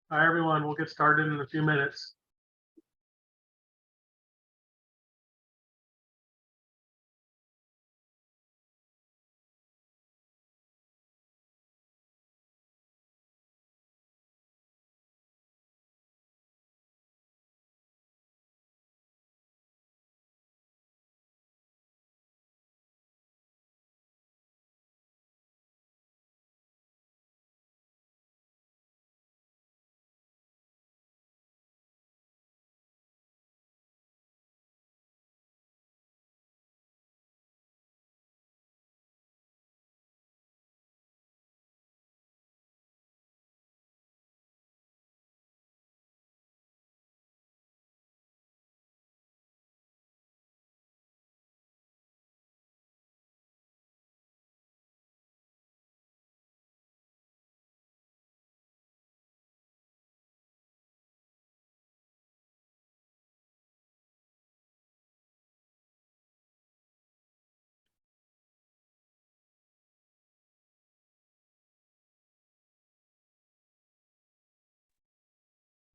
Hi, everyone. We'll get started in a few minutes.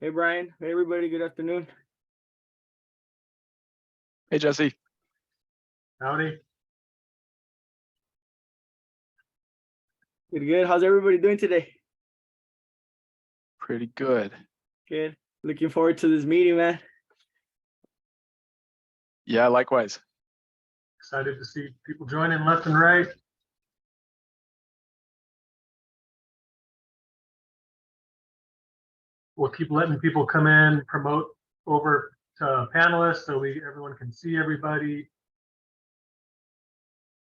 Hey, Brian. Hey, everybody. Good afternoon. Hey, Jesse. Howdy. Good. How's everybody doing today? Pretty good. Good. Looking forward to this meeting, man. Yeah, likewise. Excited to see people joining left and right. We'll keep letting people come in, promote over to panelists so everyone can see everybody.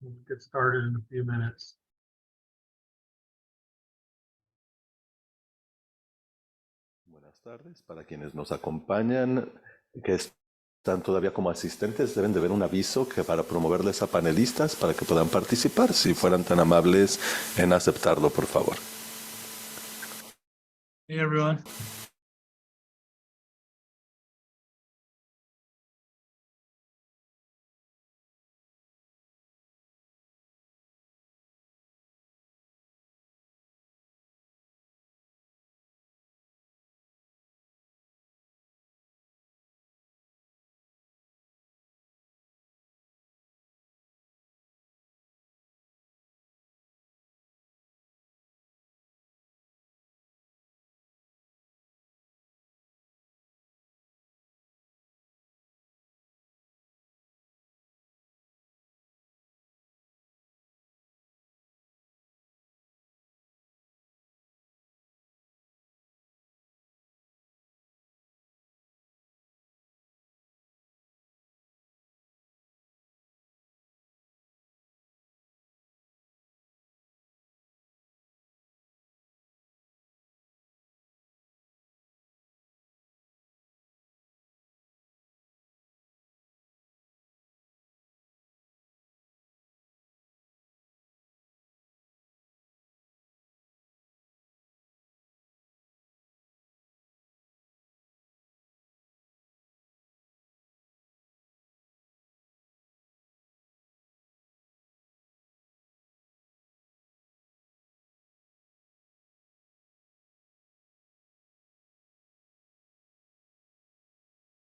We'll get started in a few minutes. Buenas tardes. Para quienes nos acompañan, que están todavía como asistentes, deben de ver un aviso que para promoverles a panelistas para que puedan participar. Si fueran tan amables en aceptarlo, por favor. Hey, everyone.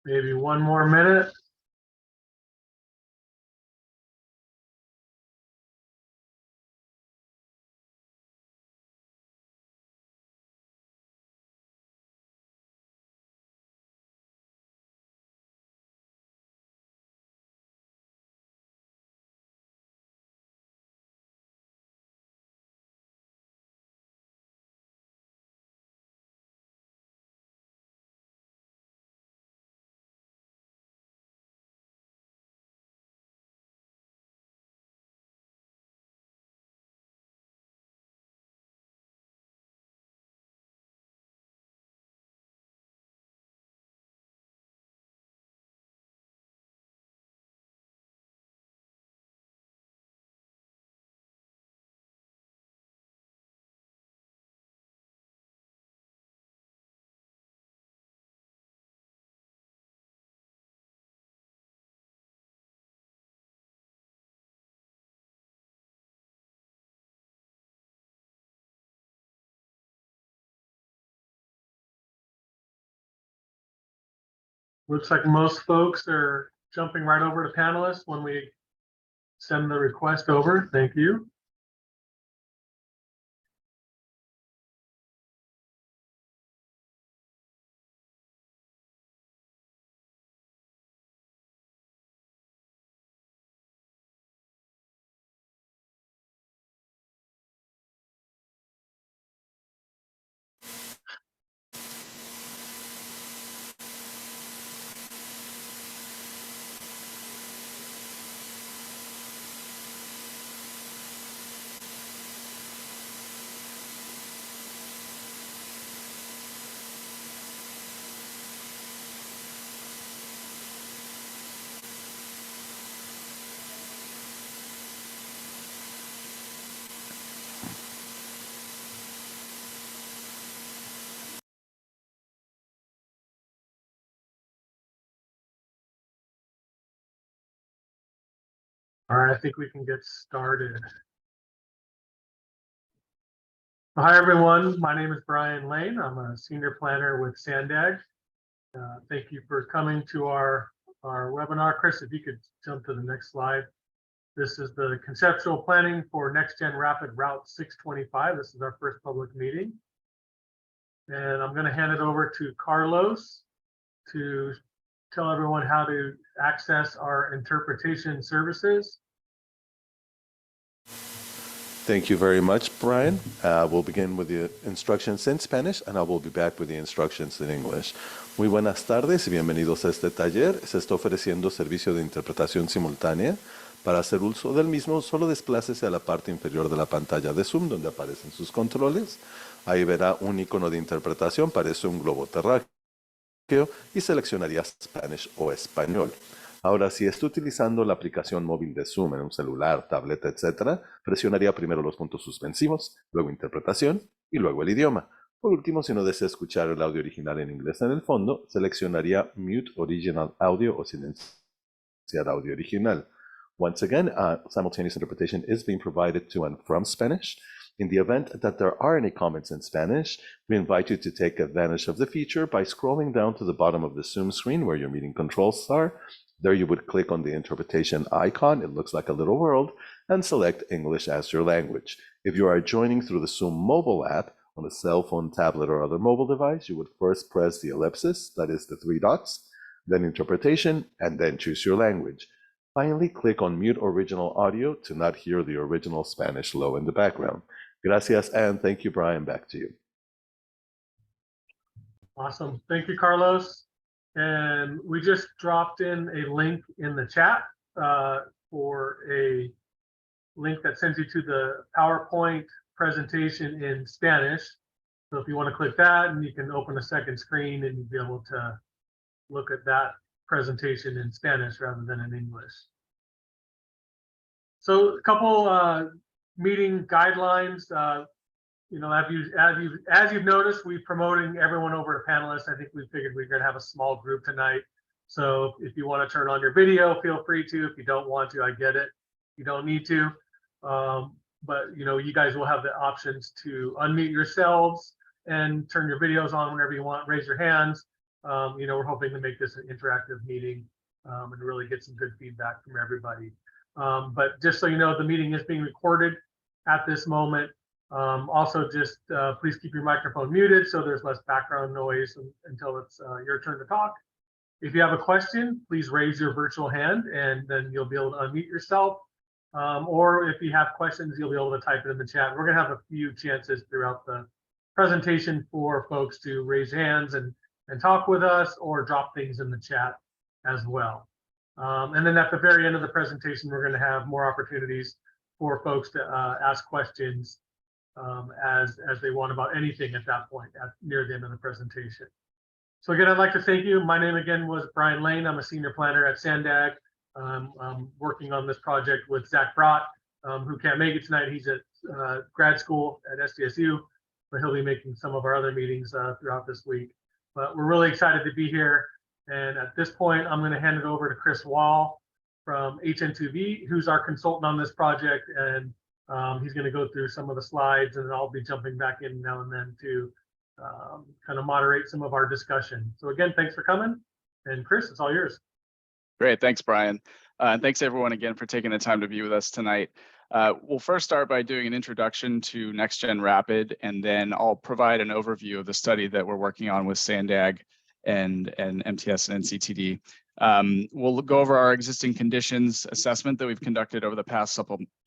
Maybe one more minute. Looks like most folks are jumping right over to panelists when we send the request over. Thank you. All right, I think we can get started. Hi, everyone. My name is Brian Lane. I'm a senior planner with Sandag. Thank you for coming to our webinar. Chris, if you could jump to the next slide. This is the conceptual planning for NextGen Rapid Route 625. This is our first public meeting. And I'm going to hand it over to Carlos to tell everyone how to access our interpretation services. Thank you very much, Brian. We'll begin with the instructions in Spanish, and I will be back with the instructions in English. Muy buenas tardes y bienvenidos a este taller. Se está ofreciendo servicio de interpretación simultánea. Para hacer uso del mismo, solo desplácese a la parte inferior de la pantalla de Zoom, donde aparecen sus controles. Ahí verá un icono de interpretación, parece un globo terráqueo, y seleccionaría Spanish o español. Ahora, si está utilizando la aplicación móvil de Zoom en un celular, tableta, etc., presionaría primero los puntos suspensivos, luego interpretación y luego el idioma. Por último, si no desea escuchar el audio original en inglés en el fondo, seleccionaría Mute Original Audio o silenciar audio original. Once again, simultaneous interpretation is being provided to and from Spanish. In the event that there are any comments in Spanish, we invite you to take advantage of the feature by scrolling down to the bottom of the Zoom screen where your meeting controls are. There you would click on the interpretation icon. It looks like a little world, and select English as your language. If you are joining through the Zoom mobile app on a cell phone, tablet, or other mobile device, you would first press the ellipsis, that is the 3 dots, then interpretation, and then choose your language. Finally, click on Mute Original Audio to not hear the original Spanish low in the background. Gracias, and thank you, Brian. Back to you. Awesome. Thank you, Carlos. And we just dropped in a link in the chat for a link that sends you to the PowerPoint presentation in Spanish. So if you want to click that, and you can open a second screen and you'll be able to look at that presentation in Spanish rather than in English. So a couple meeting guidelines. You know, as you've noticed, we're promoting everyone over to panelists. I think we figured we're going to have a small group tonight. So if you want to turn on your video, feel free to. If you don't want to, I get it. You don't need to. But you know, you guys will have the options to unmute yourselves and turn your videos on whenever you want. Raise your hands. You know, we're hoping to make this an interactive meeting and really get some good feedback from everybody. But just so you know, the meeting is being recorded at this moment. Also, just please keep your microphone muted so there's less background noise until it's your turn to talk. If you have a question, please raise your virtual hand and then you'll be able to unmute yourself. Or if you have questions, you'll be able to type it in the chat. We're going to have a few chances throughout the presentation for folks to raise hands and talk with us or drop things in the chat as well. And then at the very end of the presentation, we're going to have more opportunities for folks to ask questions as they want about anything at that point near the end of the presentation. So again, I'd like to thank you. My name again was Brian Lane. I'm a senior planner at Sandag. I'm working on this project with Zach Brott, who can't make it tonight. He's at grad school at SDSU, but he'll be making some of our other meetings throughout this week. But we're really excited to be here. And at this point, I'm going to hand it over to Chris Wall from HN2V, who's our consultant on this project. And he's going to go through some of the slides, and I'll be jumping back in now and then to kind of moderate some of our discussion. So again, thanks for coming, And Chris, it's all yours. Great. Thanks, Brian. And thanks everyone again for taking the time to be with us tonight. We'll first start by doing an introduction to NextGen Rapid, and then I'll provide an overview of the study that we're working on with SANDAG and MTS and NCTD. We'll go over our existing conditions assessment that we've conducted over the past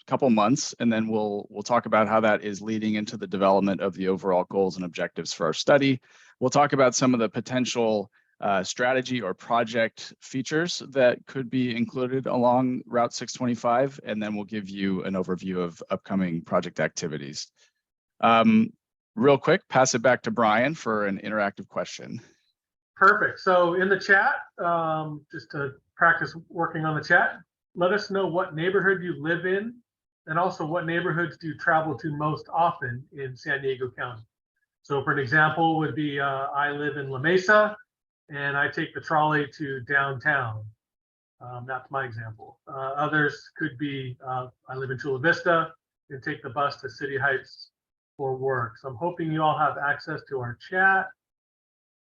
couple months, and then we'll talk about how that is leading into the development of the overall goals and objectives for our study. We'll talk about some of the potential strategy or project features that could be included along Route 625, and then we'll give you an overview of upcoming project activities. Real quick, pass it back to Brian for an interactive question. Perfect. So in the chat, just to practice working on the chat, let us know what neighborhood you live in, and also what neighborhoods do you travel to most often in San Diego County. So for an example would be, I live in La Mesa, and I take the trolley to downtown. That's my example. Others could be, I live in Chula Vista and take the bus to City Heights for work. So I'm hoping you all have access to our chat.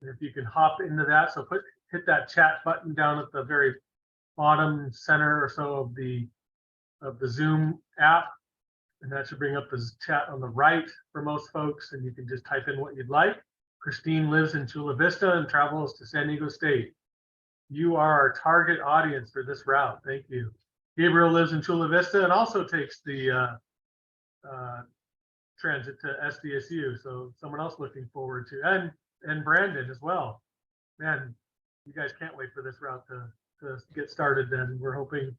And if you can hop into that, so hit that chat button down at the very bottom center or so of the Zoom app. And that should bring up the chat on the right for most folks, and you can just type in what you'd like. Christine lives in Chula Vista and travels to San Diego State. You are our target audience for this route. Thank you. Gabriel lives in Chula Vista and also takes the transit to SDSU. So someone else looking forward to, and Brandon as well. Man, you guys can't wait for this route to get started then. We're hoping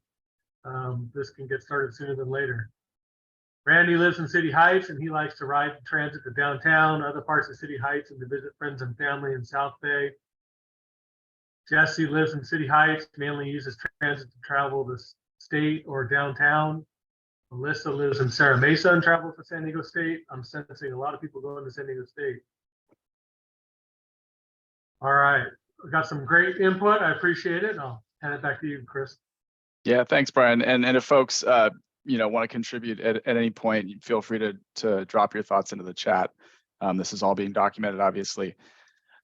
this can get started sooner than later. Randy lives in City Heights and he likes to ride transit to downtown, other parts of City Heights, and to visit friends and family in South Bay. Jesse lives in City Heights, mainly uses transit to travel to state or downtown. Melissa lives in Serra Mesa and travels to San Diego State. I'm sensing a lot of people going to San Diego State. All right, we got some great input. I appreciate it. I'll hand it back to you, Chris. Yeah, thanks, Brian. And if folks want to contribute at any point, feel free to drop your thoughts into the chat. This is all being documented, obviously.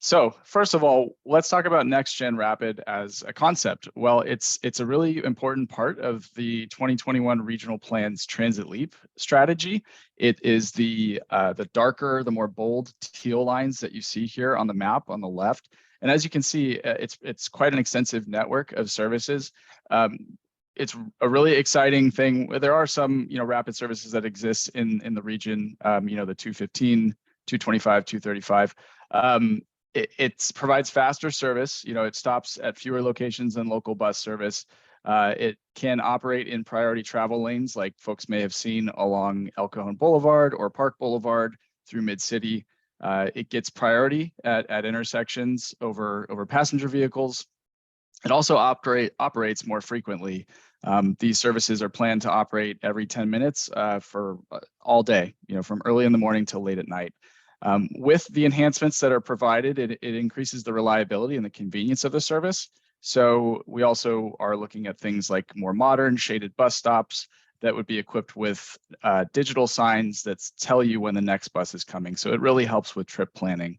So first of all, let's talk about NextGen Rapid as a concept. Well, it's a really important part of the 2021 Regional Plan's Transit Leap strategy. It is the darker, the more bold teal lines that you see here on the map on the left. And as you can see, it's quite an extensive network of services. It's a really exciting thing. There are some, rapid services that exist in the region, the 215, 225, 235. It provides faster service. It stops at fewer locations than local bus service. It can operate in priority travel lanes, like folks may have seen along El Cajon Boulevard or Park Boulevard through Mid-City. It gets priority at intersections over passenger vehicles. It also operates more frequently. These services are planned to operate every 10 minutes for all day, from early in the morning till late at night. With the enhancements that are provided, it increases the reliability and the convenience of the service. So we also are looking at things like more modern shaded bus stops that would be equipped with digital signs that tell you when the next bus is coming. So it really helps with trip planning.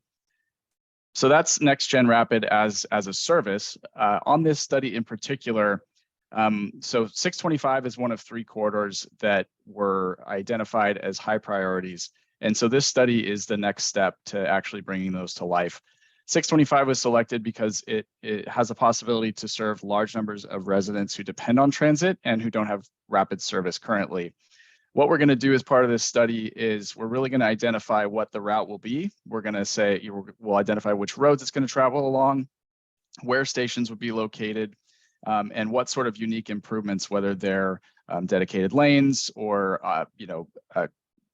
So that's NextGen Rapid as a service. On this study in particular, so 625 is one of 3 corridors that were identified as high priorities. And so this study is the next step to actually bringing those to life. 625 was selected because it has a possibility to serve large numbers of residents who depend on transit and who don't have rapid service currently. What we're going to do as part of this study is we're really going to identify what the route will be. We're going to say, we'll identify which roads it's going to travel along, where stations would be located, and what sort of unique improvements, whether they're dedicated lanes or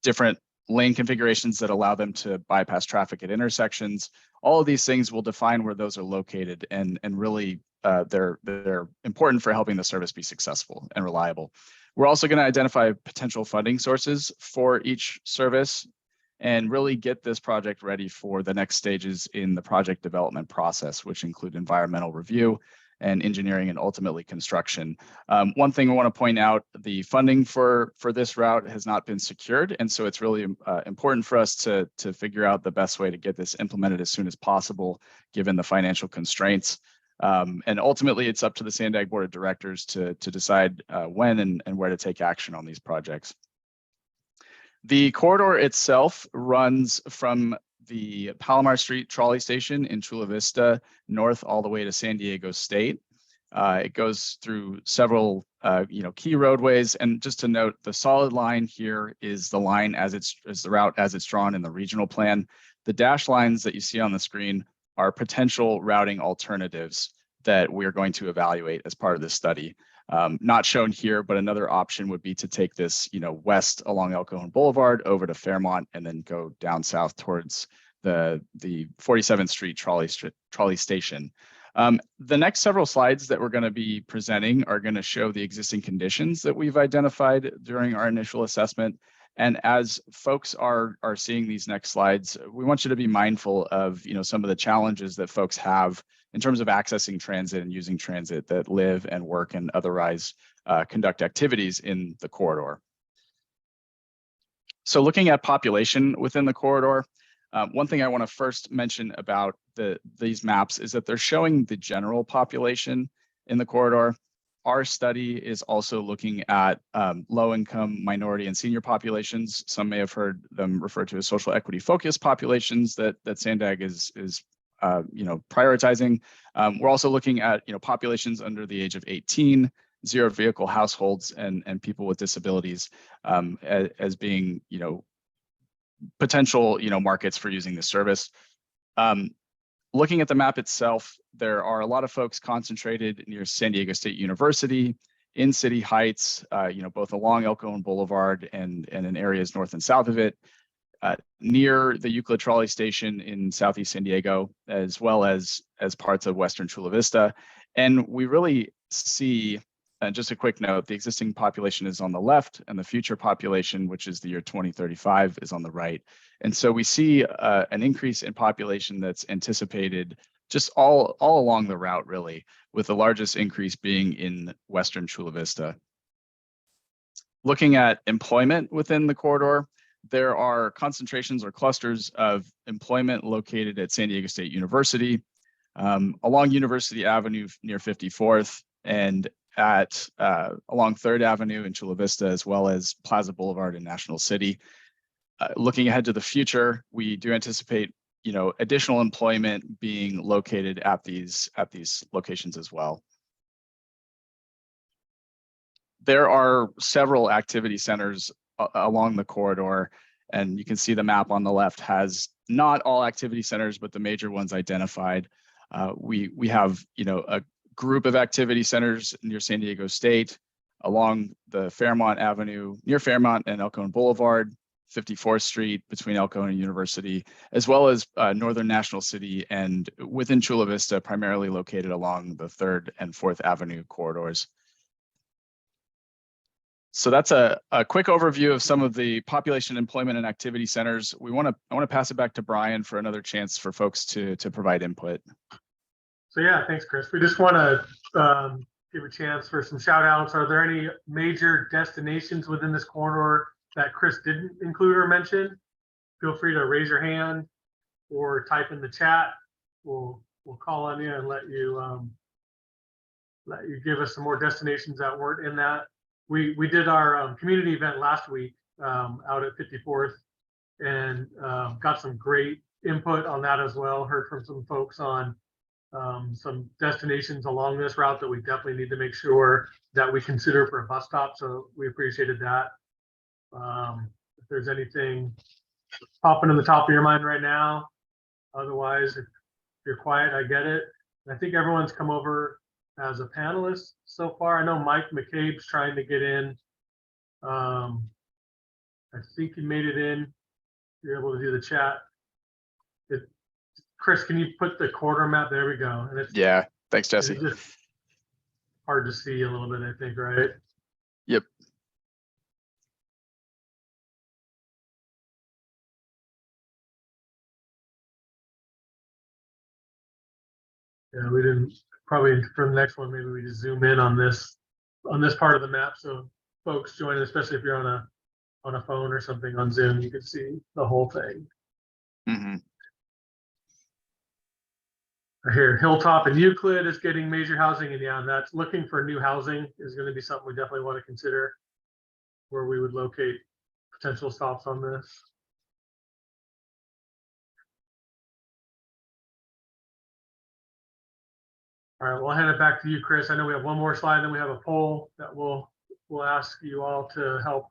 different lane configurations that allow them to bypass traffic at intersections. All of these things will define where those are located, and really they're important for helping the service be successful and reliable. We're also going to identify potential funding sources for each service and really get this project ready for the next stages in the project development process, which include environmental review and engineering and ultimately construction. One thing I want to point out, the funding for this route has not been secured. And so it's really important for us to figure out the best way to get this implemented as soon as possible, given the financial constraints. And ultimately, it's up to the Sandag Board of Directors to decide when and where to take action on these projects. The corridor itself runs from the Palomar Street trolley station in Chula Vista north all the way to San Diego State. It goes through several key roadways, and just to note, the solid line here is the line is the route as it's drawn in the regional plan. The dashed lines that you see on the screen are potential routing alternatives that we're going to evaluate as part of this study. Not shown here, but another option would be to take this, west along El Cajon Boulevard over to Fairmont and then go down south towards the 47th Street trolley station. The next several slides that we're going to be presenting are going to show the existing conditions that we've identified during our initial assessment. And as folks are seeing these next slides, we want you to be mindful of some of the challenges that folks have in terms of accessing transit and using transit that live and work and otherwise conduct activities in the corridor. So looking at population within the corridor, one thing I want to first mention about these maps is that they're showing the general population in the corridor. Our study is also looking at low-income, minority, and senior populations. Some may have heard them referred to as social equity focused populations that Sandag is prioritizing. We're also looking at populations under the age of 18, zero vehicle households, and people with disabilities as being potential markets for using this service. Looking at the map itself, there are a lot of folks concentrated near San Diego State University, in City Heights, both along El Cajon Boulevard and in areas north and south of it, near the Euclid Trolley Station in Southeast San Diego, as well as parts of Western Chula Vista. And we really see, just a quick note, the existing population is on the left and the future population, which is the year 2035, is on the right. And so we see an increase in population that's anticipated just all along the route, really, with the largest increase being in Western Chula Vista. Looking at employment within the corridor, there are concentrations or clusters of employment located at San Diego State University, along University Avenue near 54th, and along 3rd Avenue in Chula Vista, as well as Plaza Boulevard in National City. Looking ahead to the future, we do anticipate additional employment being located at these locations as well. There are several activity centers along the corridor, and you can see the map on the left has not all activity centers, but the major ones identified. We have a group of activity centers near San Diego State, along the Fairmont Avenue, near Fairmont and El Cajon Boulevard, 54th Street between El Cajon and University, as well as Northern National City and within Chula Vista, primarily located along the 3rd and 4th Avenue corridors. So that's a quick overview of some of the population, employment, and activity centers. I want to pass it back to Brian for another chance for folks to provide input. So yeah, thanks, Chris. We just want to give a chance for some shout outs. Are there any major destinations within this corridor that Chris didn't include or mention? Feel free to raise your hand or type in the chat. We'll call on you and let you give us some more destinations that weren't in that. We did our community event last week out at 54th and got some great input on that as well. Heard from some folks on some destinations along this route that we definitely need to make sure that we consider for a bus stop. So we appreciated that. If there's anything popping in the top of your mind right now, otherwise, if you're quiet, I get it. I think everyone's come over as a panelist so far. I know Mike McCabe's trying to get in. I think he made it in. You're able to do the chat. Chris, can you put the corridor map? There we go. And yeah, thanks, Jesse. It's just hard to see a little bit, I think, right? Yep. Yeah, we didn't, probably for the next one, maybe we just zoom in on this part of the map. So folks join, especially if you're on a phone or something on Zoom, you can see the whole thing. Mm-hmm. I hear Hilltop and Euclid is getting major housing, and yeah, that's looking for new housing is going to be something we definitely want to consider where we would locate potential stops on this. All right, we'll hand it back to you, Chris. I know we have one more slide, then we have a poll that we'll ask you all to help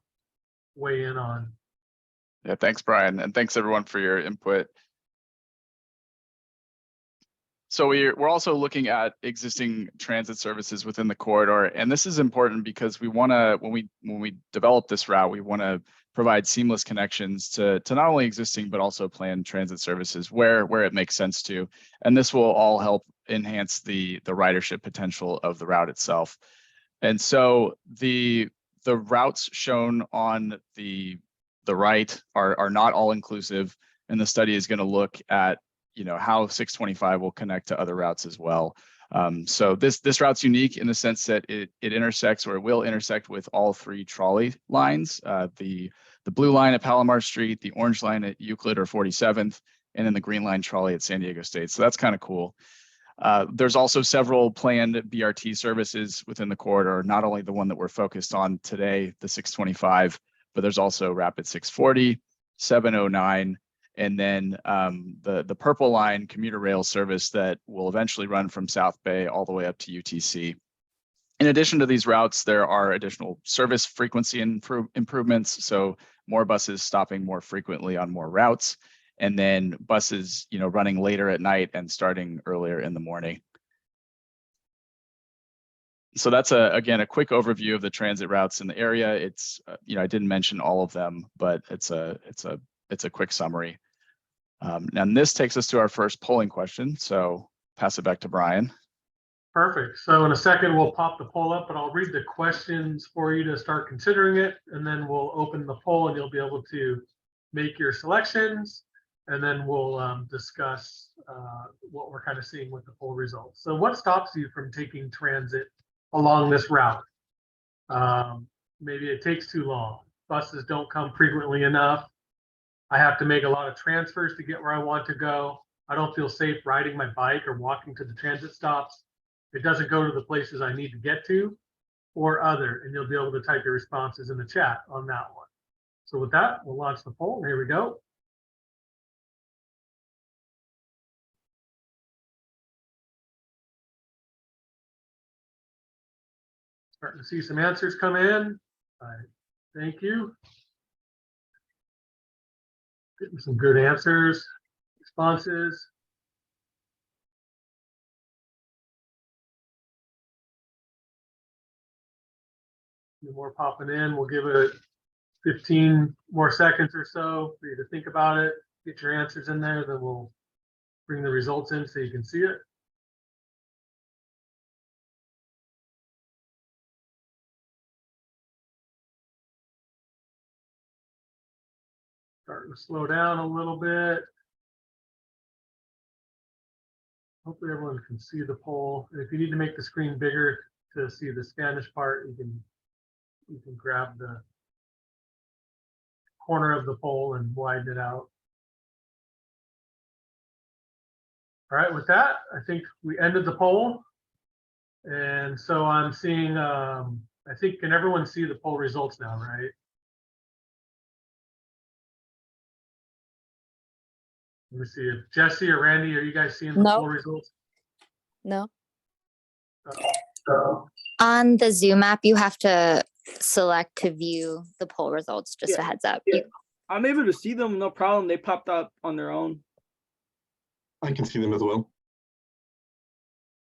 weigh in on. Yeah, thanks, Brian, and thanks everyone for your input. So we're also looking at existing transit services within the corridor, and this is important because we want to, when we develop this route, we want to provide seamless connections to not only existing but also planned transit services where it makes sense to, and this will all help enhance the ridership potential of the route itself. And so the routes shown on the right are not all inclusive, and the study is going to look at how 625 will connect to other routes as well. So this route's unique in the sense that it intersects, or it will intersect, with all three trolley lines, the blue line at Palomar Street, the orange line at Euclid or 47th, and then the green line trolley at San Diego State. So that's kind of cool. There's also several planned BRT services within the corridor, not only the one that we're focused on today, the 625, but there's also Rapid 640, 709, and then the Purple Line commuter rail service that will eventually run from South Bay all the way up to UTC. In addition to these routes, there are additional service frequency improvements, so more buses stopping more frequently on more routes, and then buses running later at night and starting earlier in the morning. So that's again a quick overview of the transit routes in the area. It's I didn't mention all of them, but it's a quick summary. And this takes us to our first polling question. So pass it back to Brian. Perfect. So in a second, we'll pop the poll up, but I'll read the questions for you to start considering it. And then we'll open the poll and you'll be able to make your selections. And then we'll discuss what we're kind of seeing with the poll results. So what stops you from taking transit along this route? Maybe it takes too long. Buses don't come frequently enough. I have to make a lot of transfers to get where I want to go. I don't feel safe riding my bike or walking to the transit stops. It doesn't go to the places I need to get to, or other, and you'll be able to type your responses in the chat on that one. So with that, we'll launch the poll. Here we go. Starting to see some answers come in. All right. Thank you. Getting some good answers, responses. More popping in. We'll give it 15 more seconds or so for you to think about it, get your answers in there, then we'll bring the results in so you can see it. Starting to slow down a little bit. Hopefully everyone can see the poll. And if you need to make the screen bigger to see the Spanish part, you can grab the corner of the poll and widen it out. All right, with that, I think we ended the poll. And so I'm seeing, I think, can everyone see the poll results now, right? Let me see if Jesse or Randy, are you guys seeing the poll results? No. On the Zoom app, you have to select to view the poll results, just a heads up. Yeah. I'm able to see them, no problem. They popped up on their own. I can see them as well.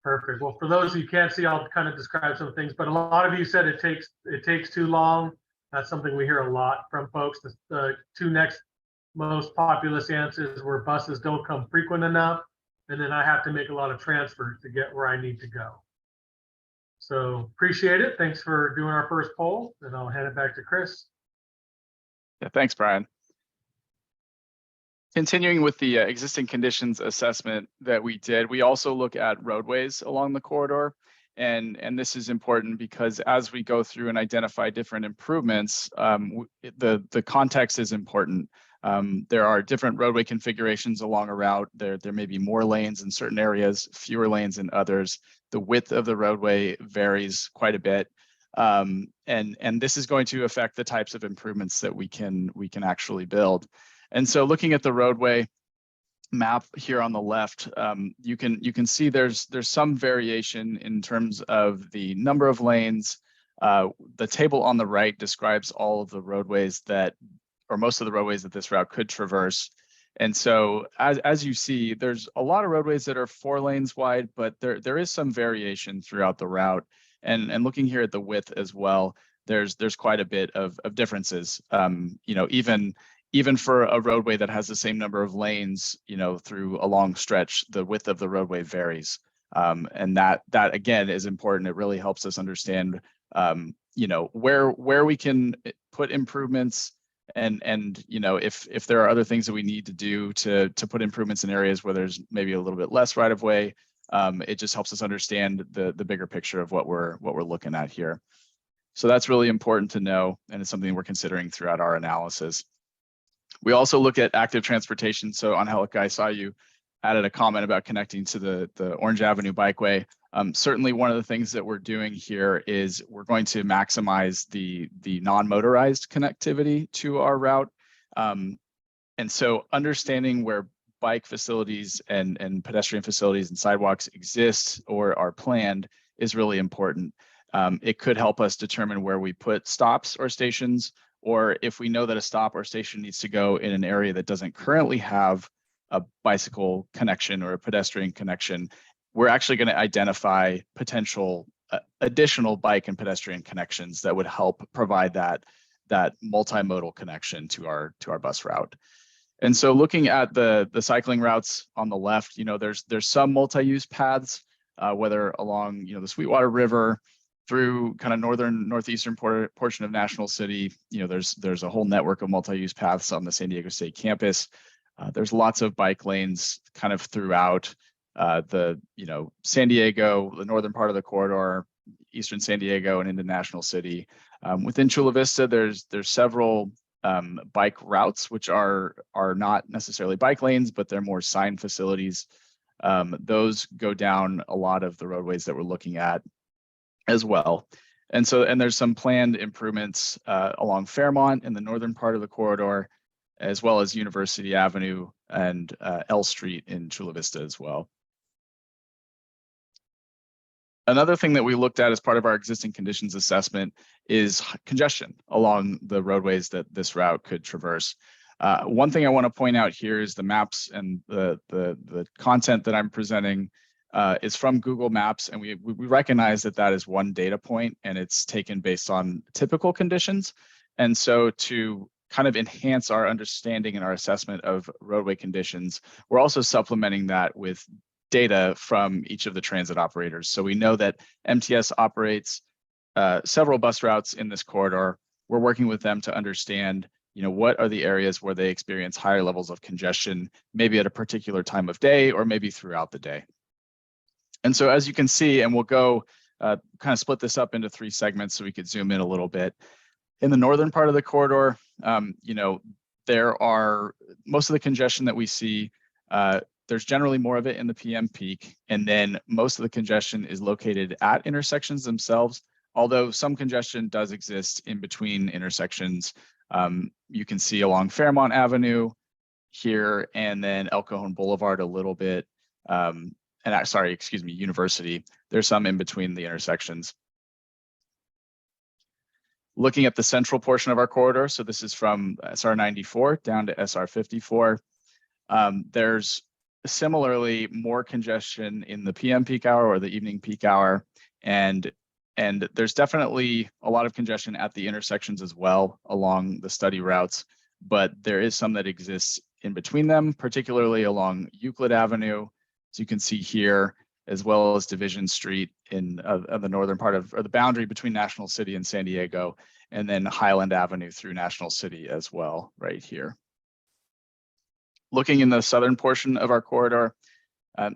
Perfect. Well, for those who can't see, I'll kind of describe some things, but a lot of you said it takes too long. That's something we hear a lot from folks. The two next most populous answers were buses don't come frequent enough, and then I have to make a lot of transfers to get where I need to go. So appreciate it. Thanks for doing our first poll, and I'll hand it back to Chris. Yeah, thanks, Brian. Continuing with the existing conditions assessment that we did, we also look at roadways along the corridor. And this is important because as we go through and identify different improvements, the context is important. There are different roadway configurations along a route. There may be more lanes in certain areas, fewer lanes in others. The width of the roadway varies quite a bit. And this is going to affect the types of improvements that we can actually build. And so looking at the roadway map here on the left, you can see there's some variation in terms of the number of lanes. The table on the right describes all of the roadways that, or most of the roadways that this route could traverse. And so as you see, there's a lot of roadways that are 4 lanes wide, but there is some variation throughout the route. And looking here at the width as well, there's quite a bit of differences. You know, even for a roadway that has the same number of lanes, you know, through a long stretch, the width of the roadway varies. And that again is important. It really helps us understand, you know, where we can put improvements, and you know, if there are other things that we need to do to put improvements in areas where there's maybe a little bit less right of way. It just helps us understand the bigger picture of what we're looking at here. So that's really important to know, and it's something we're considering throughout our analysis. We also look at active transportation. So Angelica, I saw you added a comment about connecting to the Orange Avenue Bikeway. Certainly one of the things that we're doing here is we're going to maximize the non-motorized connectivity to our route. And so understanding where bike facilities and pedestrian facilities and sidewalks exist or are planned is really important. It could help us determine where we put stops or stations, or if we know that a stop or station needs to go in an area that doesn't currently have a bicycle connection or a pedestrian connection, we're actually going to identify potential additional bike and pedestrian connections that would help provide that multimodal connection to our bus route. And so looking at the cycling routes on the left, you know, there's some multi-use paths, whether along, you know, the Sweetwater River, through kind of northeastern portion of National City. You know, there's a whole network of multi-use paths on the San Diego State campus. There's lots of bike lanes kind of throughout the, you know, San Diego, the northern part of the corridor, eastern San Diego, and into National City. Within Chula Vista, there's several bike routes, which are not necessarily bike lanes, but they're more sign facilities. Those go down a lot of the roadways that we're looking at as well. And there's some planned improvements along Fairmont in the northern part of the corridor, as well as University Avenue and L Street in Chula Vista as well. Another thing that we looked at as part of our existing conditions assessment is congestion along the roadways that this route could traverse. One thing I want to point out here is the maps and the content that I'm presenting is from Google Maps, and we recognize that is one data point and it's taken based on typical conditions. And so to kind of enhance our understanding and our assessment of roadway conditions, we're also supplementing that with data from each of the transit operators. So we know that MTS operates several bus routes in this corridor. We're working with them to understand, you know, what are the areas where they experience higher levels of congestion, maybe at a particular time of day or maybe throughout the day. And so as you can see, and we'll go kind of split this up into 3 segments so we could zoom in a little bit. In the northern part of the corridor, you know, there are most of the congestion that we see, there's generally more of it in the PM peak, and then most of the congestion is located at intersections themselves, although some congestion does exist in between intersections. You can see along Fairmont Avenue here, and then El Cajon Boulevard a little bit, University. There's some in between the intersections. Looking at the central portion of our corridor, so this is from SR 94 down to SR 54. There's similarly more congestion in the PM peak hour or the evening peak hour, and there's definitely a lot of congestion at the intersections as well along the study routes, but there is some that exists in between them, particularly along Euclid Avenue, as you can see here, as well as Division Street in the northern part of, or the boundary between National City and San Diego, and then Highland Avenue through National City as well, right here. Looking in the southern portion of our corridor,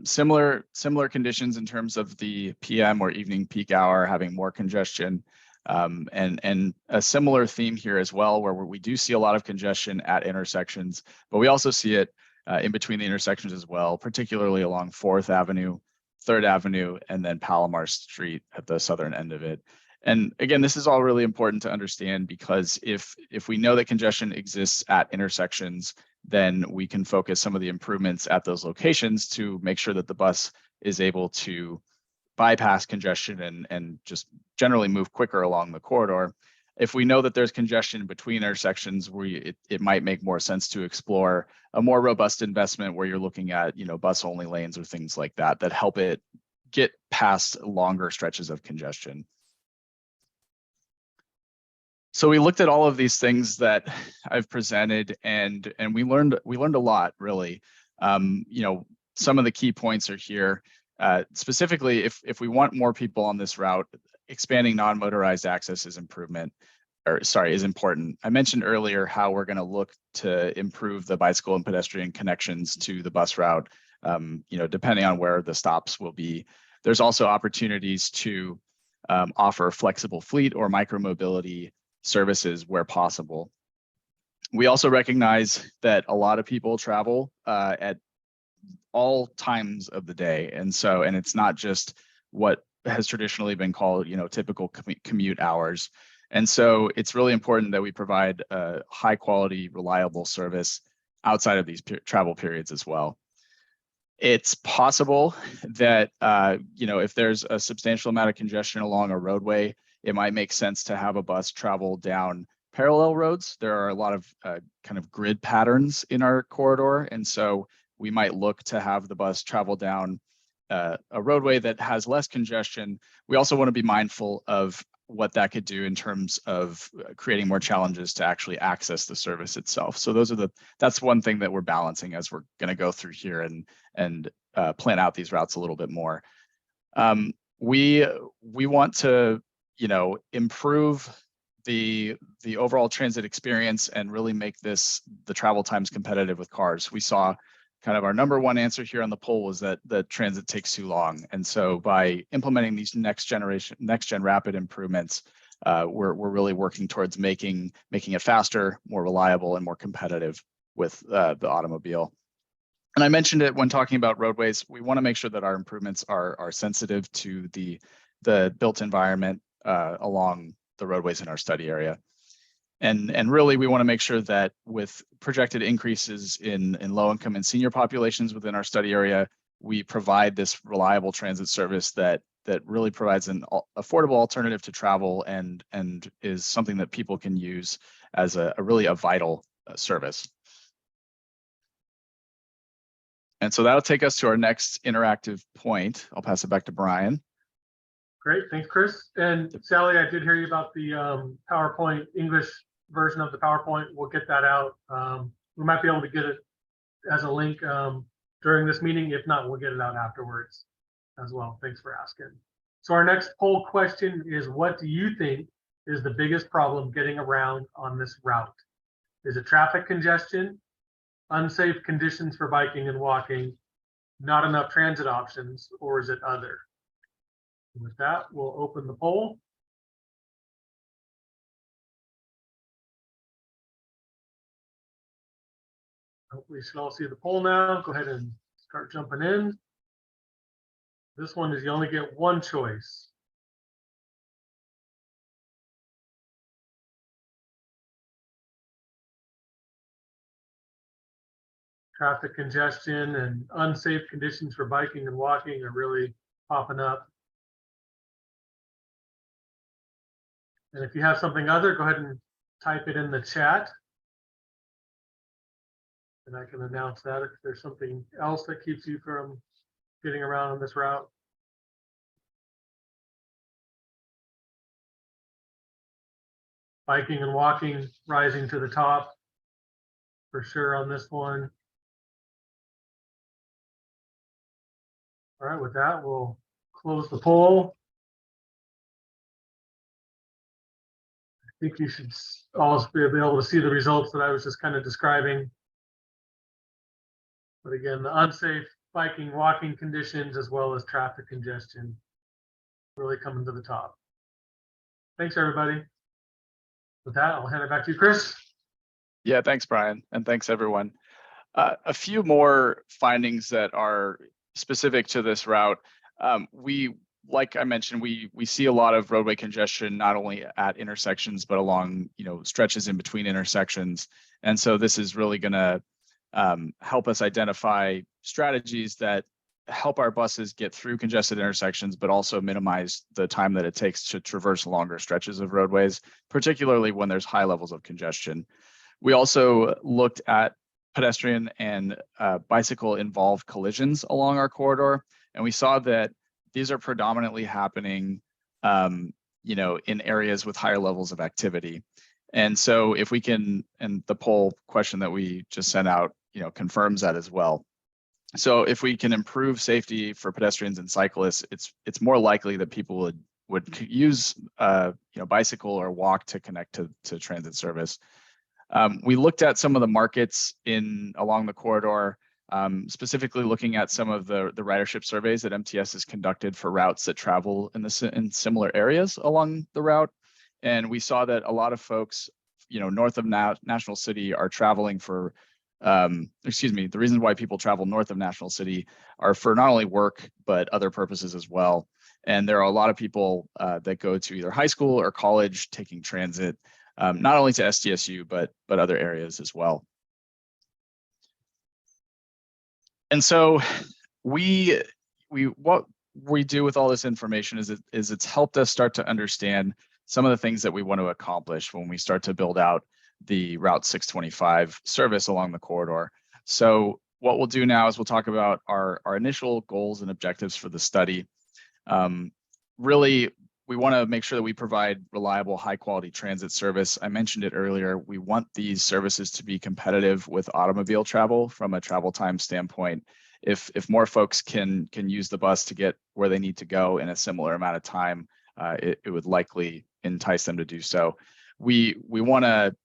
similar conditions in terms of the PM or evening peak hour having more congestion. And a similar theme here as well, where we do see a lot of congestion at intersections, but we also see it in between the intersections as well, particularly along 4th Avenue, 3rd Avenue, and then Palomar Street at the southern end of it. And again, this is all really important to understand, because if we know that congestion exists at intersections, then we can focus some of the improvements at those locations to make sure that the bus is able to bypass congestion and just generally move quicker along the corridor. If we know that there's congestion between intersections, it might make more sense to explore a more robust investment where you're looking at, bus only lanes or things like that help it get past longer stretches of congestion. So we looked at all of these things that I've presented, and we learned a lot, really. Some of the key points are here. Specifically, if we want more people on this route, expanding non-motorized access is important. I mentioned earlier how we're going to look to improve the bicycle and pedestrian connections to the bus route, depending on where the stops will be. There's also opportunities to offer flexible fleet or micromobility services where possible. We also recognize that a lot of people travel at all times of the day, and it's not just what has traditionally been called, typical commute hours. And so it's really important that we provide a high quality, reliable service outside of these travel periods as well. It's possible that, if there's a substantial amount of congestion along a roadway, it might make sense to have a bus travel down parallel roads. There are a lot of kind of grid patterns in our corridor, and so we might look to have the bus travel down a roadway that has less congestion. We also want to be mindful of what that could do in terms of creating more challenges to actually access the service itself. So that's one thing that we're balancing as we're going to go through here and plan out these routes a little bit more. We want to improve the overall transit experience and really make the travel times competitive with cars. We saw kind of our number one answer here on the poll was that the transit takes too long. And so by implementing these next gen rapid improvements, we're really working towards making it faster, more reliable, and more competitive with the automobile. And I mentioned it when talking about roadways. We want to make sure that our improvements are sensitive to the built environment along the roadways in our study area. And really, we want to make sure that with projected increases in low income and senior populations within our study area, we provide this reliable transit service that really provides an affordable alternative to travel and is something that people can use as a really vital service. And so that'll take us to our next interactive point. I'll pass it back to Brian. Great, thanks, Chris. And Sally, I did hear you about the PowerPoint English version of the PowerPoint. We'll get that out. We might be able to get it as a link during this meeting. If not, we'll get it out afterwards as well. Thanks for asking. So our next poll question is, what do you think is the biggest problem getting around on this route? Is it traffic congestion, unsafe conditions for biking and walking, not enough transit options, or is it other? And with that, we'll open the poll. Hopefully you should all see the poll now. Go ahead and start jumping in. This one is you only get one choice. Traffic congestion and unsafe conditions for biking and walking are really popping up. And if you have something other, go ahead and type it in the chat. And I can announce that if there's something else that keeps you from getting around on this route. Biking and walking rising to the top for sure on this one. All right, with that, we'll close the poll. I think you should also be able to see the results that I was just kind of describing. But again, the unsafe biking, walking conditions, as well as traffic congestion really coming to the top. Thanks, everybody. With that, I'll hand it back to you, Chris. Yeah, thanks, Brian, and thanks, everyone. A few more findings that are specific to this route. Like I mentioned, we see a lot of roadway congestion, not only at intersections, but along, stretches in between intersections. And so this is really gonna help us identify strategies that help our buses get through congested intersections, but also minimize the time that it takes to traverse longer stretches of roadways, particularly when there's high levels of congestion. We also looked at pedestrian and bicycle involved collisions along our corridor, and we saw that these are predominantly happening, in areas with higher levels of activity. And so if we can, and the poll question that we just sent out, confirms that as well. So if we can improve safety for pedestrians and cyclists, it's more likely that people would use bicycle or walk to connect to transit service. We looked at some of the markets along the corridor, specifically looking at some of the ridership surveys that MTS has conducted for routes that travel in similar areas along the route. And we saw that a lot of folks, north of National City are traveling for, the reasons why people travel north of National City are for not only work, but other purposes as well. And there are a lot of people that go to either high school or college taking transit, not only to SDSU, but other areas as well. And so what we do with all this information is it's helped us start to understand some of the things that we want to accomplish when we start to build out the Route 625 service along the corridor. So what we'll do now is we'll talk about our initial goals and objectives for the study. Really, we want to make sure that we provide reliable, high quality transit service. I mentioned it earlier. We want these services to be competitive with automobile travel from a travel time standpoint. If more folks can use the bus to get where they need to go in a similar amount of time, it would likely entice them to do so. We want to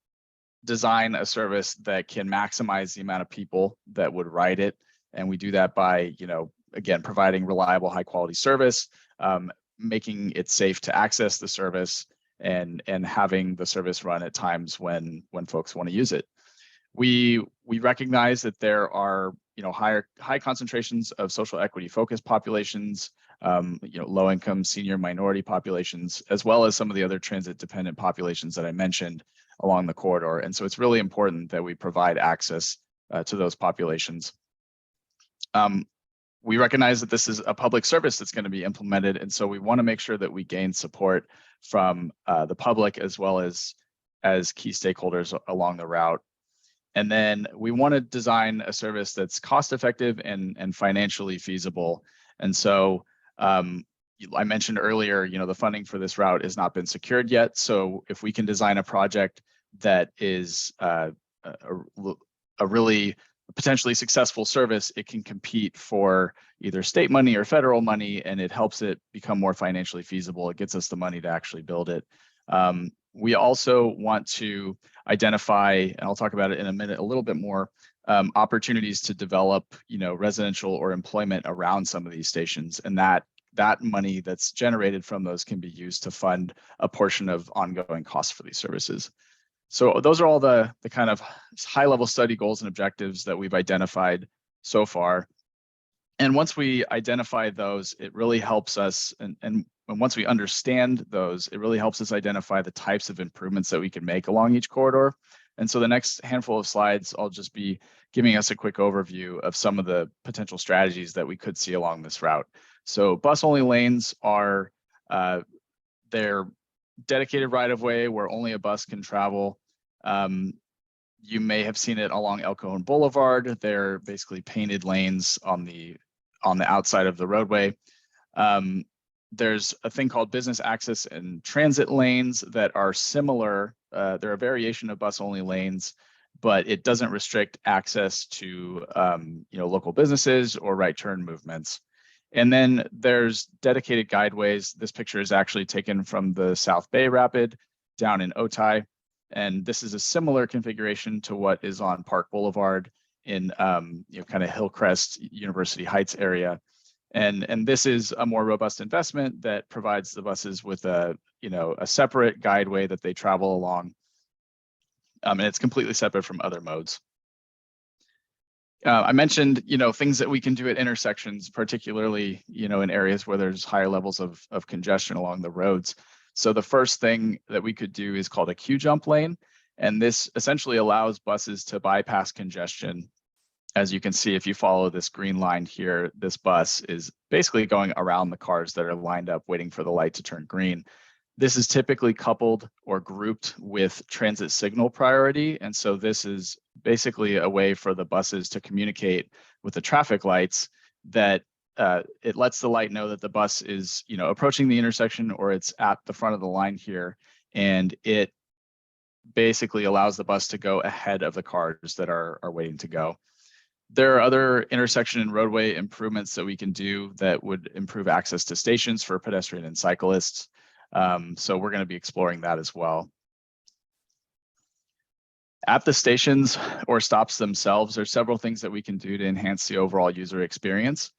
design a service that can maximize the amount of people that would ride it. And we do that by, again, providing reliable, high quality service, making it safe to access the service, and having the service run at times when folks want to use it. We recognize that there are high concentrations of social equity focused populations, low income senior minority populations, as well as some of the other transit dependent populations that I mentioned along the corridor. And so it's really important that we provide access to those populations. We recognize that this is a public service that's going to be implemented, and so we want to make sure that we gain support from the public as well as key stakeholders along the route. And then we want to design a service that's cost effective and financially feasible. And so I mentioned earlier, the funding for this route has not been secured yet. So if we can design a project that is a really potentially successful service, it can compete for either state money or federal money, and it helps it become more financially feasible. It gets us the money to actually build it. We also want to identify, and I'll talk about it in a minute a little bit more, opportunities to develop, residential or employment around some of these stations, and that money that's generated from those can be used to fund a portion of ongoing costs for these services. So those are all the kind of high level study goals and objectives that we've identified so far. And once we identify those, it really helps us, and once we understand those, it really helps us identify the types of improvements that we can make along each corridor. And so the next handful of slides, I'll just be giving us a quick overview of some of the potential strategies that we could see along this route. So bus-only lanes are, they're dedicated right-of-way where only a bus can travel. You may have seen it along El Cajon Boulevard. They're basically painted lanes on the outside of the roadway. There's a thing called business access and transit lanes that are similar. They're a variation of bus-only lanes, but it doesn't restrict access to local businesses or right turn movements. And then there's dedicated guideways. This picture is actually taken from the South Bay Rapid down in Otay. And this is a similar configuration to what is on Park Boulevard in kind of Hillcrest, University Heights area. And this is a more robust investment that provides the buses with a separate guideway that they travel along. And it's completely separate from other modes. I mentioned, things that we can do at intersections, particularly, in areas where there's higher levels of congestion along the roads. So the first thing that we could do is called a queue jump lane. And this essentially allows buses to bypass congestion. As you can see, if you follow this green line here, this bus is basically going around the cars that are lined up waiting for the light to turn green. This is typically coupled or grouped with transit signal priority. And so this is basically a way for the buses to communicate with the traffic lights that it lets the light know that the bus is, approaching the intersection or it's at the front of the line here. And it basically allows the bus to go ahead of the cars that are waiting to go. There are other intersection and roadway improvements that we can do that would improve access to stations for pedestrian and cyclists. So we're going to be exploring that as well. At the stations or stops themselves, there's several things that we can do to enhance the overall user experience.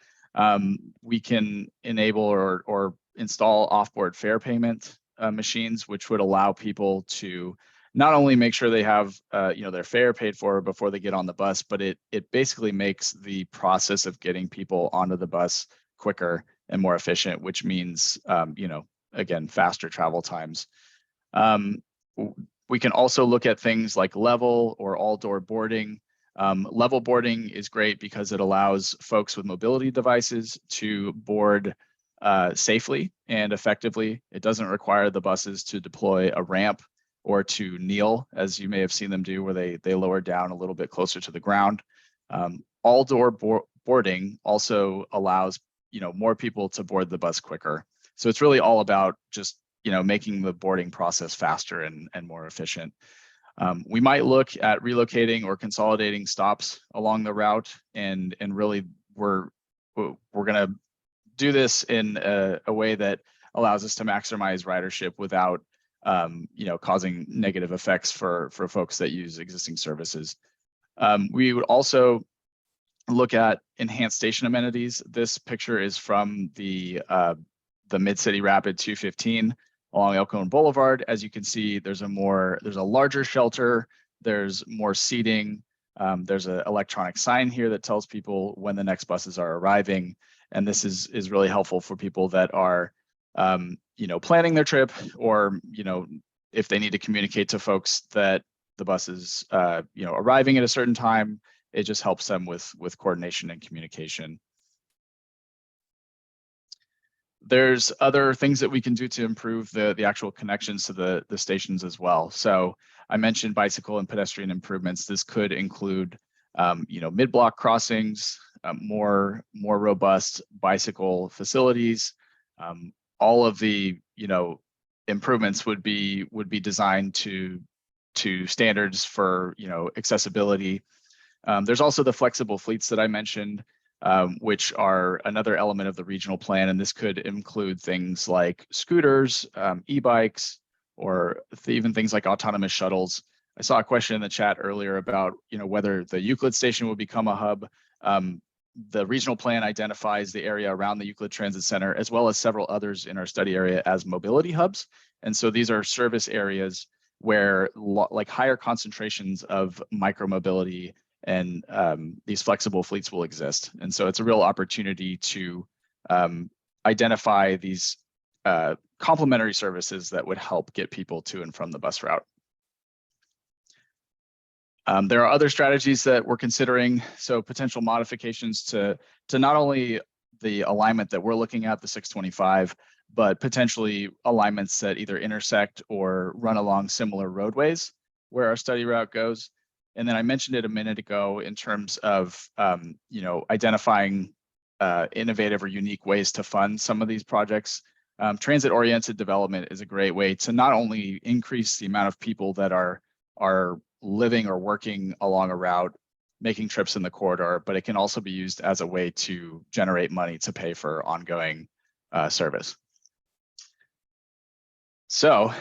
We can enable or install offboard fare payment machines, which would allow people to not only make sure they have their fare paid for before they get on the bus, but it basically makes the process of getting people onto the bus quicker and more efficient, which means again, faster travel times. We can also look at things like level or all door boarding. Level boarding is great because it allows folks with mobility devices to board safely and effectively. It doesn't require the buses to deploy a ramp or to kneel, as you may have seen them do, where they lower down a little bit closer to the ground. All door boarding also allows more people to board the bus quicker. So it's really all about just making the boarding process faster and more efficient. We might look at relocating or consolidating stops along the route, and really we're going to do this in a way that allows us to maximize ridership without causing negative effects for folks that use existing services. We would also look at enhanced station amenities. This picture is from the Mid-City Rapid 215 along El Cajon Boulevard. As you can see, there's a larger shelter, there's more seating, there's an electronic sign here that tells people when the next buses are arriving. And this is really helpful for people that are planning their trip, or if they need to communicate to folks that the bus is arriving at a certain time. It just helps them with coordination and communication. There's other things that we can do to improve the actual connections to the stations as well. So I mentioned bicycle and pedestrian improvements. This could include mid-block crossings, more robust bicycle facilities. All of the improvements would be designed to standards for accessibility. There's also the flexible fleets that I mentioned, which are another element of the regional plan, and this could include things like scooters, e-bikes, or even things like autonomous shuttles. I saw a question in the chat earlier about whether the Euclid station will become a hub. The regional plan identifies the area around the Euclid Transit Center, as well as several others in our study area, as mobility hubs. And so these are service areas where like higher concentrations of micromobility and these flexible fleets will exist. And so it's a real opportunity to identify these complementary services that would help get people to and from the bus route. There are other strategies that we're considering. So potential modifications to not only the alignment that we're looking at, the 625, but potentially alignments that either intersect or run along similar roadways where our study route goes. And then I mentioned it a minute ago in terms of identifying innovative or unique ways to fund some of these projects. Transit-oriented development is a great way to not only increase the amount of people that are living or working along a route, making trips in the corridor, but it can also be used as a way to generate money to pay for ongoing service. So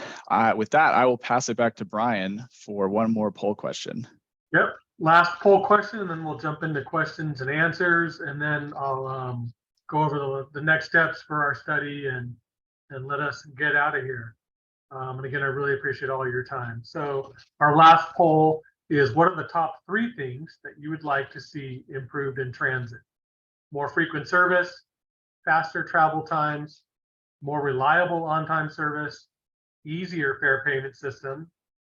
with that, I will pass it back to Brian for one more poll question. Yep, last poll question, and then we'll jump into questions and answers, and then I'll go over the next steps for our study and let us get out of here. And again, I really appreciate all your time. So our last poll is, what are the top 3 things that you would like to see improved in transit? More frequent service, faster travel times, more reliable on-time service, easier fare payment system,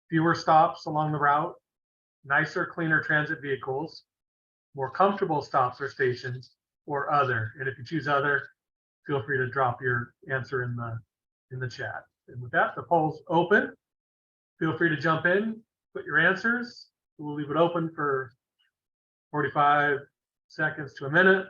fewer stops along the route, nicer, cleaner transit vehicles, more comfortable stops or stations, or other. And if you choose other, feel free to drop your answer in the chat. And with that, the poll's open. Feel free to jump in, put your answers. We'll leave it open for 45 seconds to a minute.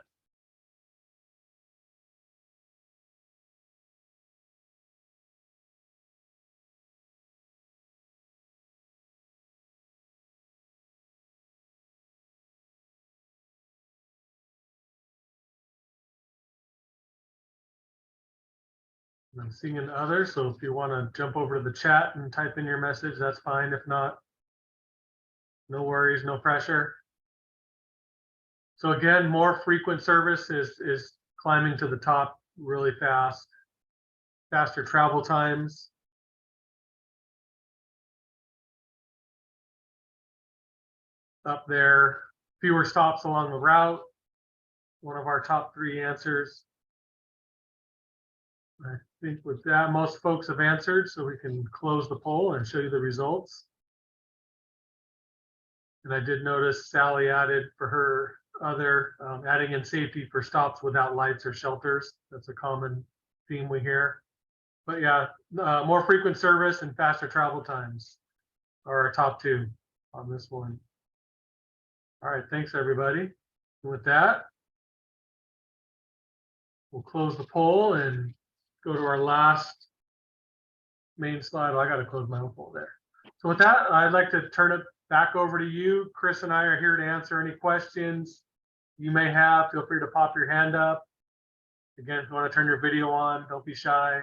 I'm seeing others, so if you want to jump over to the chat and type in your message, that's fine. If not, no worries, no pressure. So again, more frequent service is climbing to the top really fast. Faster travel times. Up there. Fewer stops along the route. One of our top 3 answers. I think with that, most folks have answered, so we can close the poll and show you the results. And I did notice Sally added for her other, adding in safety for stops without lights or shelters. That's a common theme we hear. But yeah, more frequent service and faster travel times are our top 2 on this one. All right, thanks everybody. And with that, we'll close the poll and go to our last main slide. Oh, I got to close my own poll there. So with that, I'd like to turn it back over to you. Chris and I are here to answer any questions you may have. Feel free to pop your hand up. Again, if you want to turn your video on, don't be shy.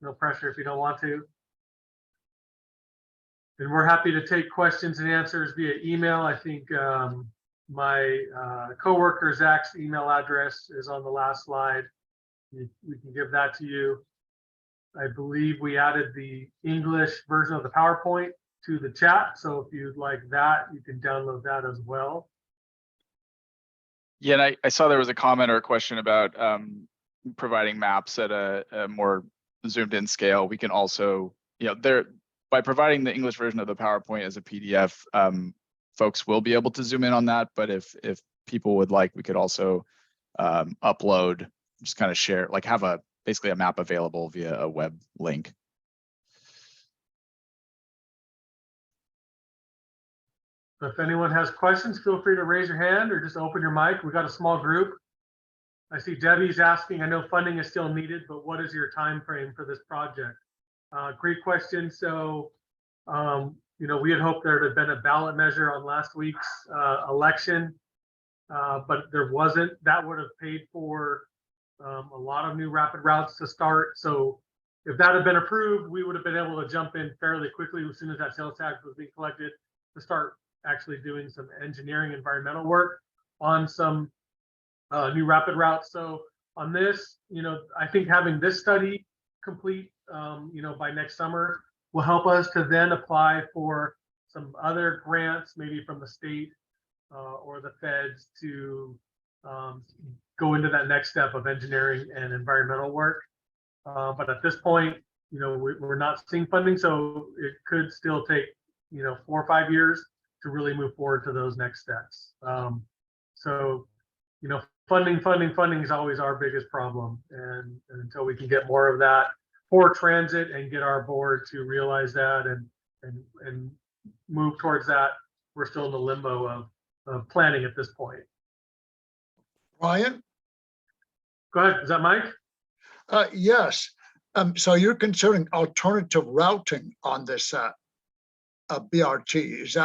No pressure if you don't want to. And we're happy to take questions and answers via email. I think my coworker Zach's email address is on the last slide. We can give that to you. I believe we added the English version of the PowerPoint to the chat. So if you'd like that, you can download that as well. Yeah, and I saw there was a comment or a question about providing maps at a more zoomed in scale. We can also, by providing the English version of the PowerPoint as a PDF, folks will be able to zoom in on that. But if people would like, we could also upload, just kind of share, like have basically a map available via a web link. So if anyone has questions, feel free to raise your hand or just open your mic. We got a small group. I see Debbie's asking, I know funding is still needed, but what is your time frame for this project? Great question. So, we had hoped there had been a ballot measure on last week's election, but there wasn't. That would have paid for a lot of new rapid routes to start. So if that had been approved, we would have been able to jump in fairly quickly as soon as that sales tax was being collected to start actually doing some engineering environmental work on some new rapid routes. So on this, I think having this study complete, by next summer will help us to then apply for some other grants, maybe from the state or the feds, to go into that next step of engineering and environmental work. But at this point, we're not seeing funding, so it could still take 4 or 5 years to really move forward to those next steps. So funding is always our biggest problem, and until we can get more of that for transit and get our board to realize that and move towards that, we're still in the limbo of planning at this point. Ryan? Go ahead. Is that Mike? Yes. So you're considering alternative routing on this BRT. Is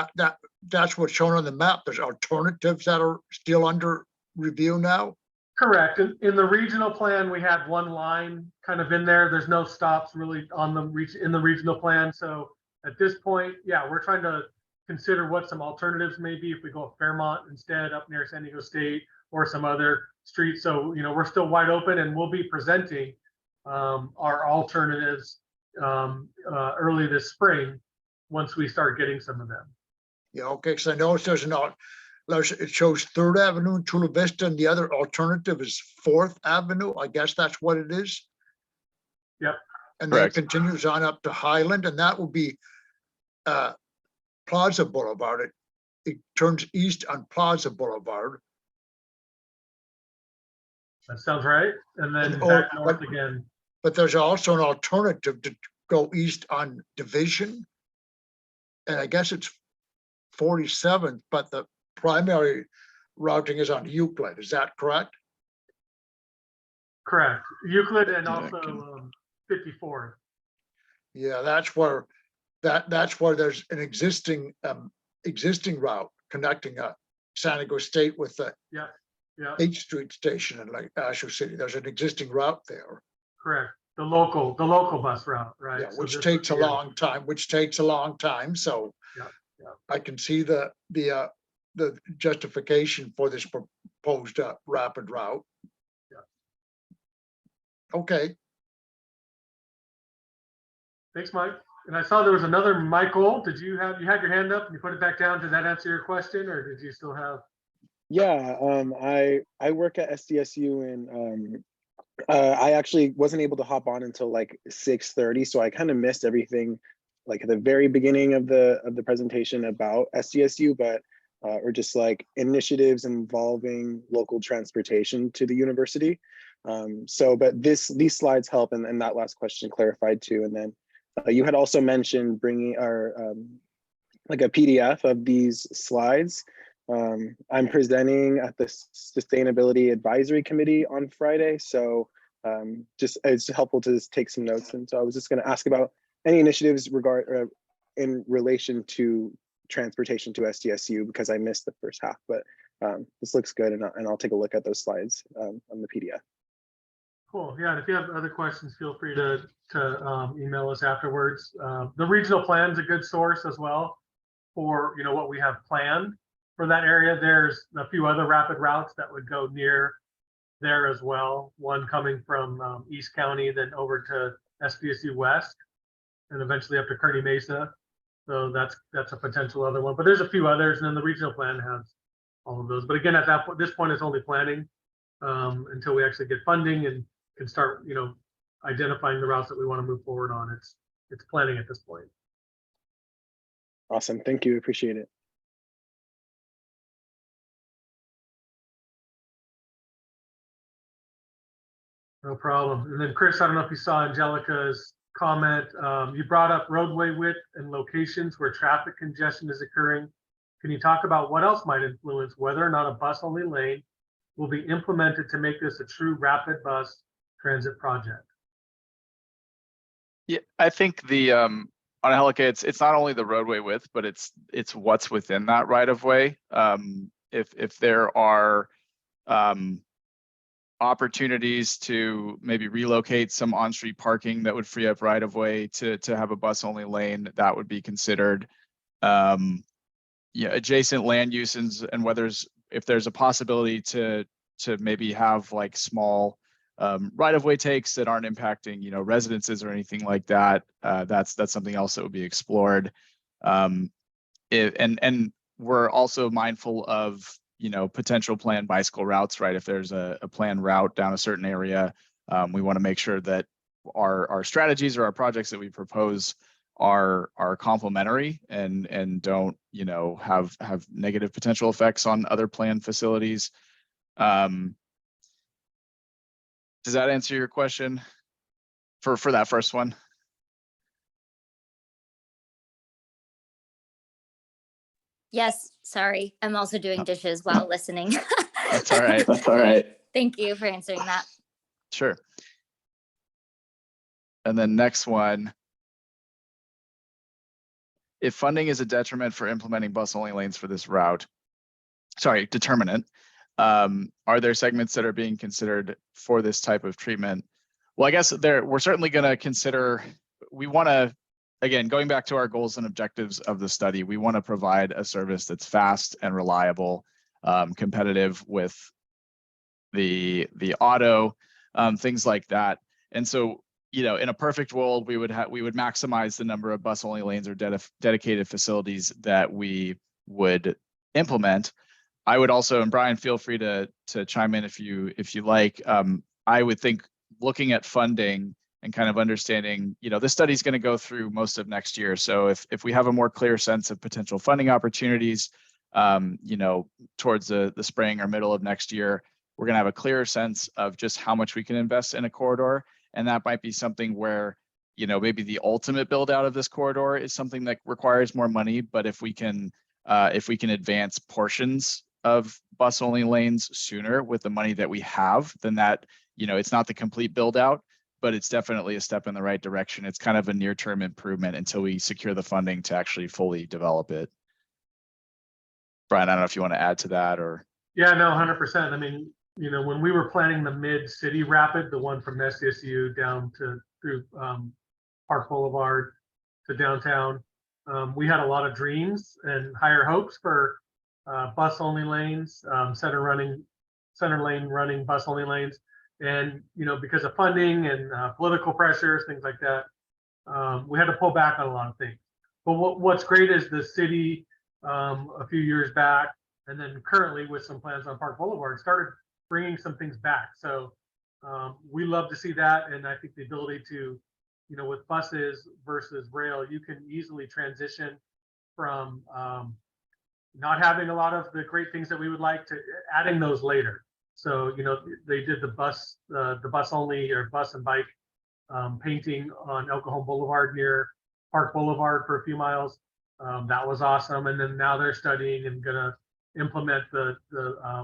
that's what's shown on the map? There's alternatives that are still under review now? Correct. In the regional plan, we had one line kind of in there. There's no stops really on in the regional plan. So at this point, yeah, we're trying to consider what some alternatives may be if we go Fairmont instead up near San Diego State, or some other streets. So, you know, we're still wide open, and we'll be presenting our alternatives early this spring once we start getting some of them. Yeah, okay, because I noticed it shows 3rd Avenue in Chula Vista, and the other alternative is 4th Avenue. I guess that's what it is. Yep. And then it Correct. continues on up to Highland, and that will be Plaza Boulevard. It turns east on Plaza Boulevard. That sounds right. And then And, back oh, north but- again. But there's also an alternative to go east on Division. And I guess it's 47th, but the primary routing is on Euclid. Is that correct? Correct. Euclid and Yeah, also 54. Yeah, that's where there's an existing route connecting San Diego State with the Yeah, 8th Street station in like Asher City. There's an existing route there. correct. The local bus route, right? Yeah, So which this takes a would be long time, so. Yeah, yeah. I can see the justification for this proposed rapid route. Yeah. Okay, Thanks, Mike. And I saw there was another Michael. Did you had your hand up and you put it back down? Did that answer your question, or did you still have? Yeah, I work at SDSU, and I actually wasn't able to hop on until like 6:30, so I kind of missed everything like at the very beginning of the presentation about SDSU, but or just like initiatives involving local transportation to the university. But these slides help, and that last question clarified too. And then you had also mentioned bringing our like a PDF of these slides. I'm presenting at the Sustainability Advisory Committee on Friday, so just it's helpful to just take some notes. And so I was just going to ask about any initiatives in relation to transportation to SDSU, because I missed the first half, but this looks good, and I'll take a look at those slides on the PDF. Cool. Yeah, and if you have other questions, feel free to email us afterwards. The regional plan is a good source as well for, you know, what we have planned for that area. There's a few other rapid routes that would go near there as well. One coming from East County, then over to SDSU West, and eventually up to Kearney Mesa. So that's a potential other one. But there's a few others, and then the regional plan has all of those. But again, at this point, it's only planning until we actually get funding and can start, you know, identifying the routes that we want to move forward on. It's planning at this point. Awesome, thank you, appreciate it. No problem. And then Chris, I don't know if you saw Angelica's comment. You brought up roadway width and locations where traffic congestion is occurring. Can you talk about what else might influence whether or not a bus-only lane will be implemented to make this a true rapid bus transit project? Yeah, I think the on Angelica, it's not only the roadway width, but it's what's within that right of way. If there are opportunities to maybe relocate some on-street parking that would free up right of way to have a bus only lane, that would be considered. Yeah, adjacent land uses, and if there's a possibility to maybe have like small right of way takes that aren't impacting, you know, residences or anything like that. That's something else that would be explored. And we're also mindful of, you know, potential planned bicycle routes, right? If there's a planned route down a certain area, we want to make sure that our strategies or our projects that we propose are complementary and don't, you know, have negative potential effects on other planned facilities. Does that answer your question for that first one? Yes, sorry. I'm also doing dishes while listening. That's all right. That's all right. Thank you for answering that. Sure. And then next one. If funding is a detriment for implementing bus only lanes for this route, determinant, are there segments that are being considered for this type of treatment? Well, I guess we're certainly going to consider, we want to, again, going back to our goals and objectives of the study, we want to provide a service that's fast and reliable, competitive with the auto, things like that. And so, you know, in a perfect world, we would maximize the number of bus only lanes or dedicated facilities that we would implement. I would also, and Brian, feel free to chime in if you like. I would think looking at funding and kind of understanding, you know, this study is going to go through most of next year. So if we have a more clear sense of potential funding opportunities, you know, towards the spring or middle of next year, we're going to have a clearer sense of just how much we can invest in a corridor. And that might be something where, you know, maybe the ultimate build out of this corridor is something that requires more money. But if we can advance portions of bus only lanes sooner with the money that we have, then that, you know, it's not the complete build out, but it's definitely a step in the right direction. It's kind of a near-term improvement until we secure the funding to actually fully develop it. Brian, I don't know if you want to add to that or. Yeah, no, 100%. I mean, you know, when we were planning the mid-city rapid, the one from SDSU down through Park Boulevard to downtown, we had a lot of dreams and higher hopes for bus only lanes, center lane running bus only lanes. And, you know, because of funding and political pressures, things like that, we had to pull back on a lot of things. But what's great is the city a few years back, and then currently with some plans on Park Boulevard, started bringing some things back. So we love to see that. And I think the ability to, you know, with buses versus rail, you can easily transition from not having a lot of the great things that we would like to adding those later. So, you know, they did the bus only or bus and bike painting on El Cajon Boulevard near Park Boulevard for a few miles. That was awesome. And then now they're studying and gonna implement the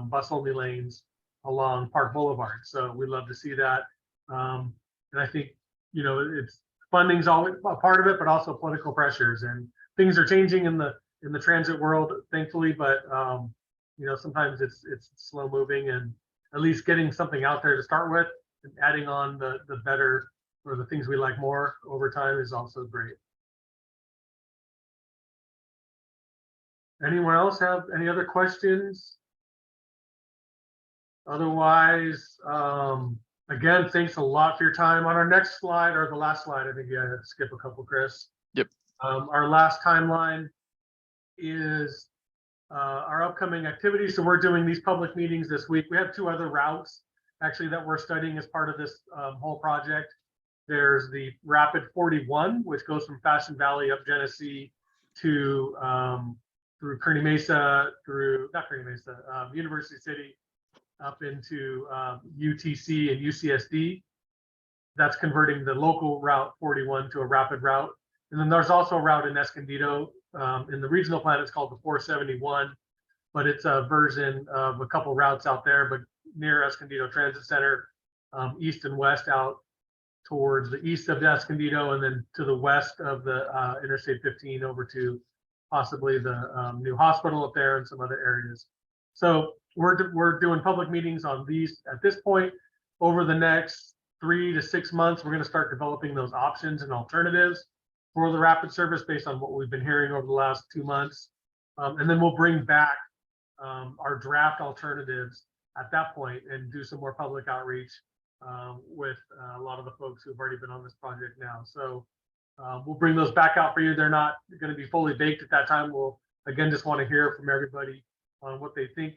bus only lanes along Park Boulevard. So we love to see that. And I think, you know, it's funding's always a part of it, but also political pressures, and things are changing in the transit world, thankfully. But you know, sometimes it's slow moving, and at least getting something out there to start with and adding on the better or the things we like more over time is also great. Anyone else have any other questions? Otherwise, again, thanks a lot for your time. On our next slide, or the last slide, I think you had to skip a couple, Chris. Yep. Our last timeline is our upcoming activities. So we're doing these public meetings this week. We have two other routes actually that we're studying as part of this whole project. There's the Rapid 41, which goes from Fashion Valley up Genesee to through Kearny Mesa, University City, up into UTC and UCSD. That's converting the local Route 41 to a rapid route. And then there's also a route in Escondido. In the regional plan, it's called the 471, but it's a version of a couple routes out there, but near Escondido Transit Center, east and west out towards the east of Escondido, and then to the west of the Interstate 15 over to possibly the new hospital up there and some other areas. So we're doing public meetings on these at this point. Over the next 3 to 6 months, we're going to start developing those options and alternatives for the rapid service based on what we've been hearing over the last 2 months. And then we'll bring back our draft alternatives at that point and do some more public outreach with a lot of the folks who've already been on this project now. So we'll bring those back out for you. They're not going to be fully baked at that time. We'll, again, just want to hear from everybody on what they think,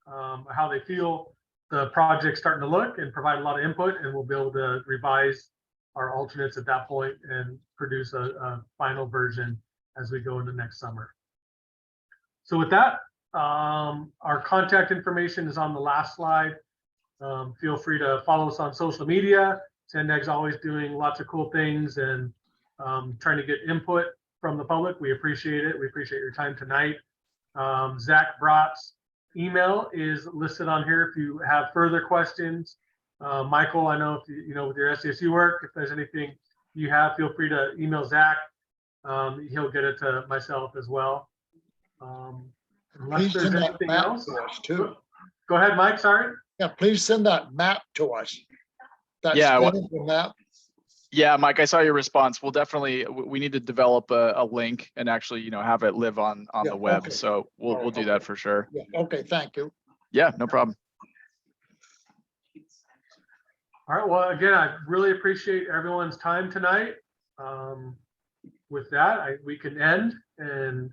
how they feel the project's starting to look, and provide a lot of input, and we'll be able to revise our alternates at that point and produce a final version as we go into next summer. So with that, our contact information is on the last slide. Feel free to follow us on social media. Sandag's always doing lots of cool things and trying to get input from the public. We appreciate it. We appreciate your time tonight. Zach Brott's email is listed on here if you have further questions. Michael, I know if you know with your SDSU work, if there's anything you have, feel free to email Zach. He'll get it to myself as well. Unless Please there's send that anything map else. to us too. Go ahead, Mike. Sorry. Yeah, please send that map to us. That Yeah, Spinnaker map. Yeah, Mike, I saw your response. We'll definitely, we need to develop a link and actually, you know, have it live on Yeah, the web. okay. So we'll do that for sure. Yeah, okay, thank you. Yeah, no problem. All right, well, again, I really appreciate everyone's time tonight. With that, we can end, and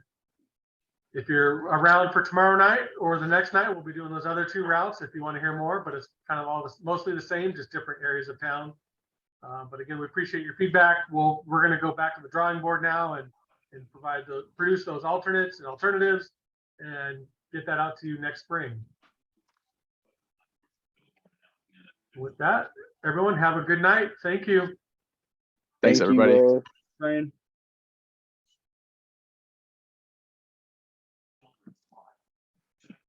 if you're around for tomorrow night or the next night, we'll be doing those other 2 routes if you want to hear more, but it's kind of mostly the same, just different areas of town. But again, we appreciate your feedback. We're going to go back to the drawing board now and produce those alternates and alternatives and get that out to you next spring. With that, everyone have a good night. Thank you. Thanks, Thank you everybody. both. Brian.